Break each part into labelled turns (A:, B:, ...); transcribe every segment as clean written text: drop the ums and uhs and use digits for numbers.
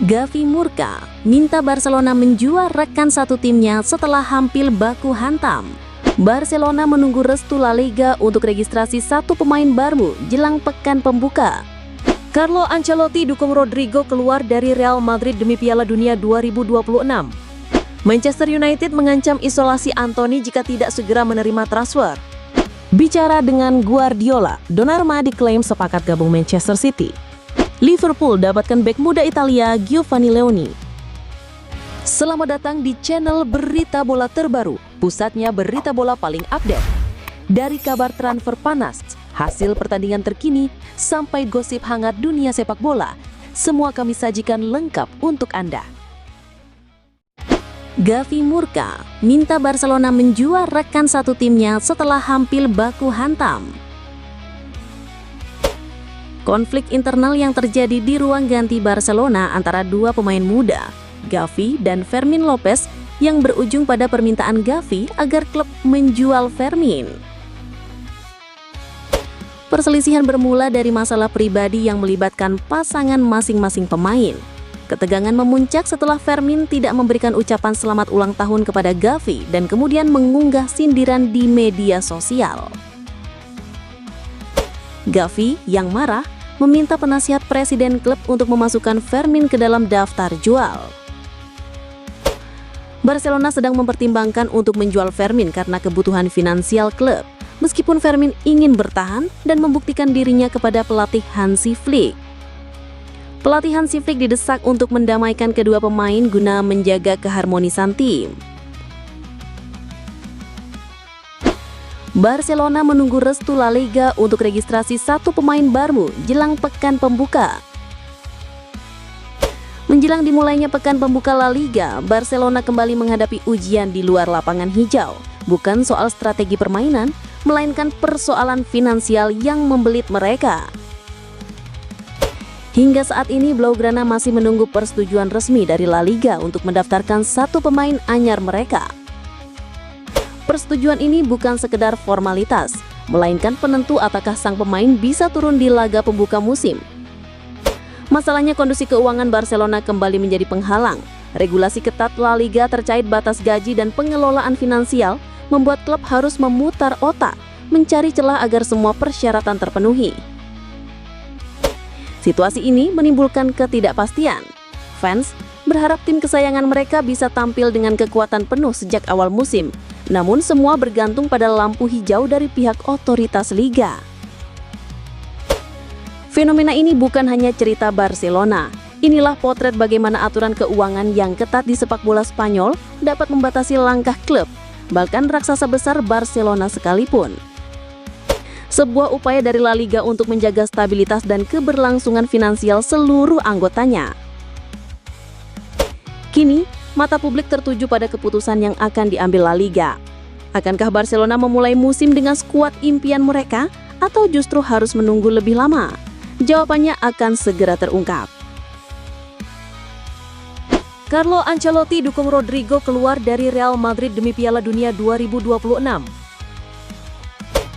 A: Gavi murka, minta Barcelona menjual rekan satu timnya setelah hampir baku hantam. Barcelona menunggu restu La Liga untuk registrasi satu pemain baru jelang pekan pembuka. Carlo Ancelotti dukung Rodrigo keluar dari Real Madrid demi Piala Dunia 2026. Manchester United mengancam isolasi Anthony jika tidak segera menerima transfer. Bicara dengan Guardiola, Donnarumma diklaim sepakat gabung Manchester City. Liverpool dapatkan bek muda Italia Giovanni Leoni. Selamat datang di channel Berita Bola Terbaru, pusatnya berita bola paling update. Dari kabar transfer panas, hasil pertandingan terkini, sampai gosip hangat dunia sepak bola, semua kami sajikan lengkap untuk Anda. Gavi murka, minta Barcelona menjual rekan satu timnya setelah hampir baku hantam. Konflik internal yang terjadi di ruang ganti Barcelona antara dua pemain muda, Gavi dan Fermin Lopez, yang berujung pada permintaan Gavi agar klub menjual Fermin. Perselisihan bermula dari masalah pribadi yang melibatkan pasangan masing-masing pemain. Ketegangan memuncak setelah Fermin tidak memberikan ucapan selamat ulang tahun kepada Gavi dan kemudian mengunggah sindiran di media sosial. Gavi yang marah meminta penasihat presiden klub untuk memasukkan Fermin ke dalam daftar jual. Barcelona sedang mempertimbangkan untuk menjual Fermin karena kebutuhan finansial klub, meskipun Fermin ingin bertahan dan membuktikan dirinya kepada pelatih Hansi Flick. Pelatih Hansi Flick didesak untuk mendamaikan kedua pemain guna menjaga keharmonisan tim. Barcelona menunggu restu La Liga untuk registrasi satu pemain baru jelang pekan pembuka. Menjelang dimulainya pekan pembuka La Liga, Barcelona kembali menghadapi ujian di luar lapangan hijau. Bukan soal strategi permainan, melainkan persoalan finansial yang membelit mereka. Hingga saat ini, Blaugrana masih menunggu persetujuan resmi dari La Liga untuk mendaftarkan satu pemain anyar mereka. Persetujuan ini bukan sekedar formalitas, melainkan penentu apakah sang pemain bisa turun di laga pembuka musim. Masalahnya, kondisi keuangan Barcelona kembali menjadi penghalang. Regulasi ketat La Liga terkait batas gaji dan pengelolaan finansial membuat klub harus memutar otak, mencari celah agar semua persyaratan terpenuhi. Situasi ini menimbulkan ketidakpastian. Fans berharap tim kesayangan mereka bisa tampil dengan kekuatan penuh sejak awal musim. Namun semua bergantung pada lampu hijau dari pihak otoritas liga. Fenomena ini bukan hanya cerita Barcelona. Inilah potret bagaimana aturan keuangan yang ketat di sepak bola Spanyol dapat membatasi langkah klub, bahkan raksasa besar Barcelona sekalipun. Sebuah upaya dari La Liga untuk menjaga stabilitas dan keberlangsungan finansial seluruh anggotanya. Kini, mata publik tertuju pada keputusan yang akan diambil La Liga. Akankah Barcelona memulai musim dengan skuad impian mereka atau justru harus menunggu lebih lama? Jawabannya akan segera terungkap. Carlo Ancelotti dukung Rodrigo keluar dari Real Madrid demi Piala Dunia 2026.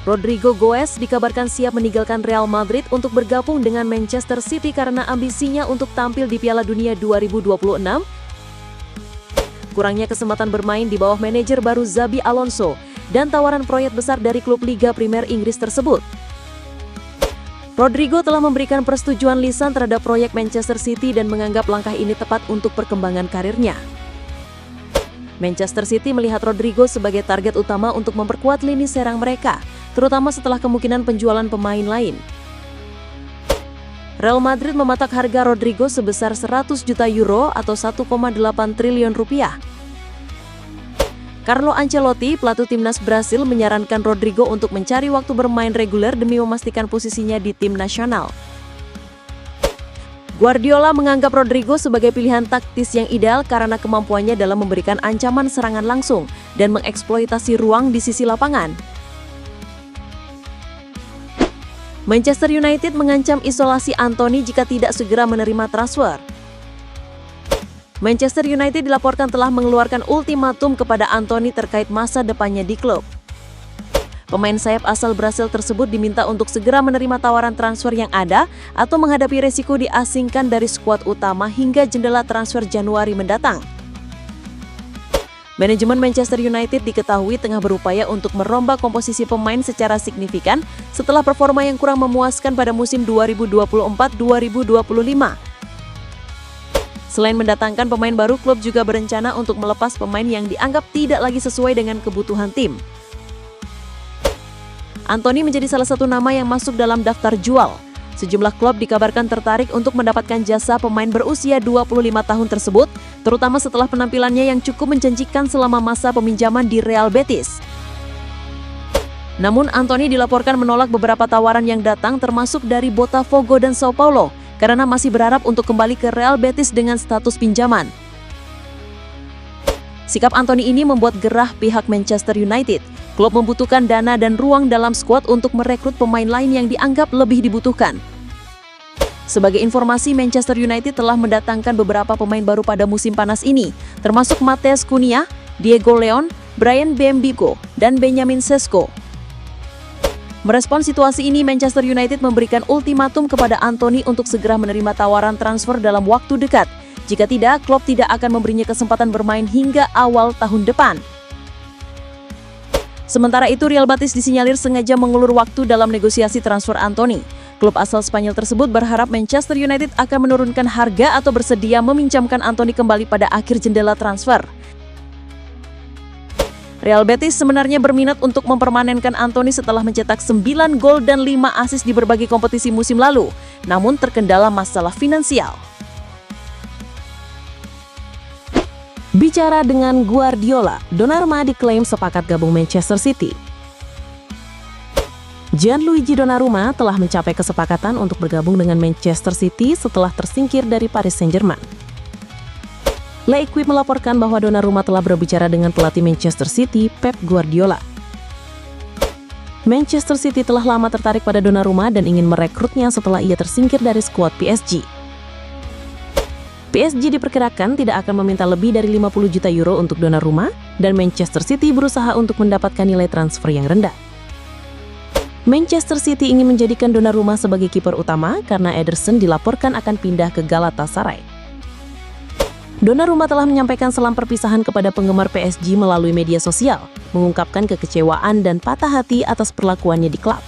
A: Rodrigo Goes dikabarkan siap meninggalkan Real Madrid untuk bergabung dengan Manchester City karena ambisinya untuk tampil di Piala Dunia 2026. Kurangnya kesempatan bermain di bawah manajer baru Xabi Alonso dan tawaran proyek besar dari klub Liga Primer Inggris tersebut. Rodrigo telah memberikan persetujuan lisan terhadap proyek Manchester City dan menganggap langkah ini tepat untuk perkembangan karirnya. Manchester City melihat Rodrigo sebagai target utama untuk memperkuat lini serang mereka, terutama setelah kemungkinan penjualan pemain lain. Real Madrid mematok harga Rodrigo sebesar 100 juta euro atau 1,8 triliun rupiah. Carlo Ancelotti, pelatih timnas Brasil, menyarankan Rodrigo untuk mencari waktu bermain reguler demi memastikan posisinya di tim nasional. Guardiola menganggap Rodrigo sebagai pilihan taktis yang ideal karena kemampuannya dalam memberikan ancaman serangan langsung dan mengeksploitasi ruang di sisi lapangan. Manchester United mengancam isolasi Anthony jika tidak segera menerima transfer. Manchester United dilaporkan telah mengeluarkan ultimatum kepada Anthony terkait masa depannya di klub. Pemain sayap asal Brasil tersebut diminta untuk segera menerima tawaran transfer yang ada atau menghadapi resiko diasingkan dari skuad utama hingga jendela transfer Januari mendatang. Manajemen Manchester United diketahui tengah berupaya untuk merombak komposisi pemain secara signifikan setelah performa yang kurang memuaskan pada musim 2024-2025. Selain mendatangkan pemain baru, klub juga berencana untuk melepas pemain yang dianggap tidak lagi sesuai dengan kebutuhan tim. Anthony menjadi salah satu nama yang masuk dalam daftar jual. Sejumlah klub dikabarkan tertarik untuk mendapatkan jasa pemain berusia 25 tahun tersebut, terutama setelah penampilannya yang cukup menjanjikan selama masa peminjaman di Real Betis. Namun Anthony dilaporkan menolak beberapa tawaran yang datang termasuk dari Botafogo dan Sao Paulo karena masih berharap untuk kembali ke Real Betis dengan status pinjaman. Sikap Anthony ini membuat gerah pihak Manchester United. Klub membutuhkan dana dan ruang dalam skuad untuk merekrut pemain lain yang dianggap lebih dibutuhkan. Sebagai informasi, Manchester United telah mendatangkan beberapa pemain baru pada musim panas ini, termasuk Matheus Cunha, Diego Leon, Bryan Mbeumo, dan Benjamin Sesko. Merespons situasi ini, Manchester United memberikan ultimatum kepada Anthony untuk segera menerima tawaran transfer dalam waktu dekat. Jika tidak, klub tidak akan memberinya kesempatan bermain hingga awal tahun depan. Sementara itu, Real Betis disinyalir sengaja mengulur waktu dalam negosiasi transfer Anthony. Klub asal Spanyol tersebut berharap Manchester United akan menurunkan harga atau bersedia meminjamkan Anthony kembali pada akhir jendela transfer. Real Betis sebenarnya berminat untuk mempermanenkan Anthony setelah mencetak 9 gol dan 5 assist di berbagai kompetisi musim lalu, namun terkendala masalah finansial. Bicara dengan Guardiola, Donnarumma diklaim sepakat gabung Manchester City. Gianluigi Donnarumma telah mencapai kesepakatan untuk bergabung dengan Manchester City setelah tersingkir dari Paris Saint-Germain. L'Equipe melaporkan bahwa Donnarumma telah berbicara dengan pelatih Manchester City, Pep Guardiola. Manchester City telah lama tertarik pada Donnarumma dan ingin merekrutnya setelah ia tersingkir dari skuad PSG. PSG diperkirakan tidak akan meminta lebih dari 50 juta euro untuk Donnarumma, dan Manchester City berusaha untuk mendapatkan nilai transfer yang rendah. Manchester City ingin menjadikan Donnarumma sebagai kiper utama karena Ederson dilaporkan akan pindah ke Galatasaray. Donnarumma telah menyampaikan salam perpisahan kepada penggemar PSG melalui media sosial, mengungkapkan kekecewaan dan patah hati atas perlakuannya di klub.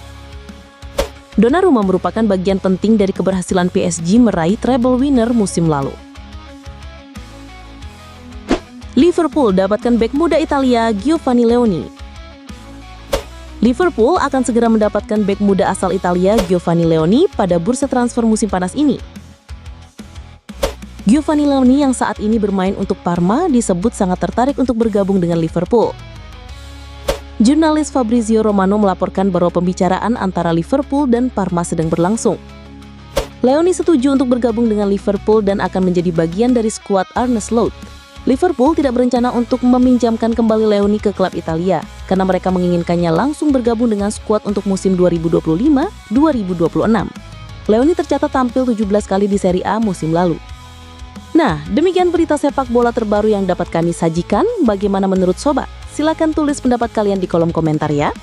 A: Donnarumma merupakan bagian penting dari keberhasilan PSG meraih treble winner musim lalu. Liverpool dapatkan bek muda Italia Giovanni Leoni. Liverpool akan segera mendapatkan bek muda asal Italia Giovanni Leoni pada bursa transfer musim panas ini. Giovanni Leoni yang saat ini bermain untuk Parma disebut sangat tertarik untuk bergabung dengan Liverpool. Jurnalis Fabrizio Romano melaporkan bahwa pembicaraan antara Liverpool dan Parma sedang berlangsung. Leoni setuju untuk bergabung dengan Liverpool dan akan menjadi bagian dari skuad Arne Slot. Liverpool tidak berencana untuk meminjamkan kembali Leoni ke klub Italia karena mereka menginginkannya langsung bergabung dengan skuad untuk musim 2025-2026. Leoni tercatat tampil 17 kali di Serie A musim lalu. Nah, demikian berita sepak bola terbaru yang dapat kami sajikan. Bagaimana menurut sobat? Silakan tulis pendapat kalian di kolom komentar ya.